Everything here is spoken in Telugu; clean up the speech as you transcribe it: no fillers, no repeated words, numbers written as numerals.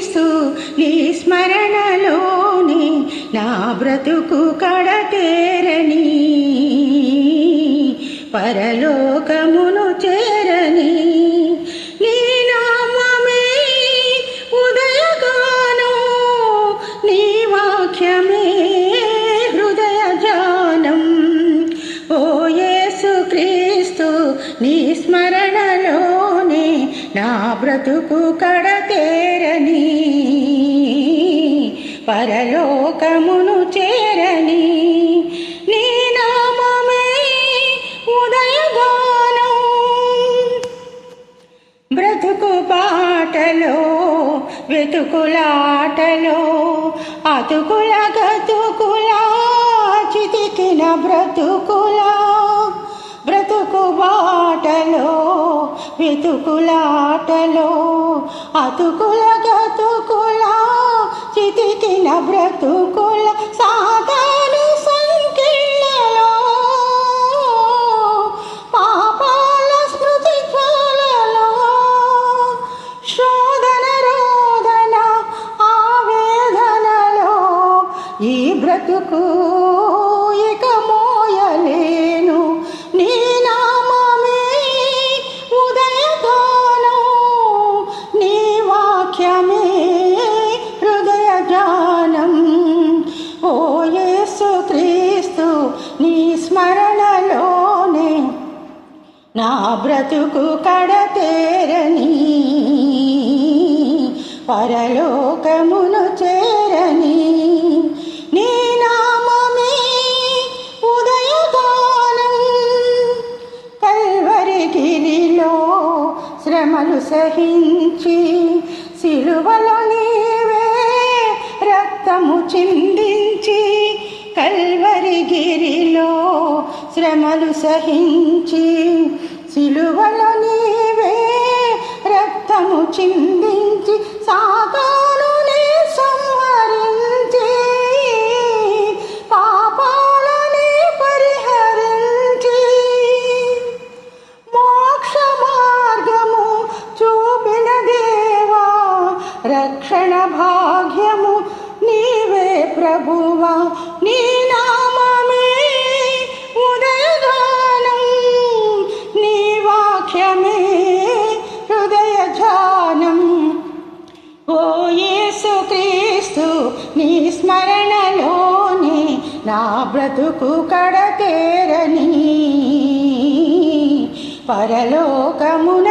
క్రీస్తు నీ స్మరణలోనే నా బ్రతుకు కడతేరని పరలోకమును చేరని నీ నామమే ఉదయగానం నీ వాక్యమే హృదయ ధ్యానం ఓ యేసు క్రీస్తు నీ స్మరణలోనే నా బ్రతుకు కడతేరని పరలోకమును చేరని నీ నామమే ఉదయగానం బ్రతుకు బాటలో వెతుకులాటలో అతుకుల గతుకులా చితికిన బ్రతుకు బాటలో వెతుకులాటలో అతుకుల గతుకులా చితికిన బ్రతుకుల సాతాను సంకెళ్ళలో పాపాల స్మృతి జ్వాలలో శోధన రోదన ఆవేదనలో ఈ బ్రతుకు ఇక మోయలేను నీ నామమే ఉదయగానం నీ వాక్యమే హృదయ ధ్యానం ఓ యేసు క్రీస్తు నీ స్మరణలోనే నా బ్రతుకు కడతేరని పరలోకమును చేరని నీ నామమే ఉదయగానం కల్వరి గిరిలో శ్రమలు సహించి సిలువలో నీవే రక్తము చిందించి కల్వరి గిరిలో శ్రమలు సహించి సిలువలో నీవే రక్తము చిందించి సాతానునే సంహరించి పాపాలని పరిహరించి మోక్ష మార్గము చూపిన దేవా రక్షణ భాగ్యము నీవే ప్రభువా నీ నామమే ఉదయగానం నీ వాక్యమే హృదయ ధ్యానం ఓ యేసు క్రీస్తు నీ స్మరణలోనే నా బ్రతుకు కడతేరని పరలోకమున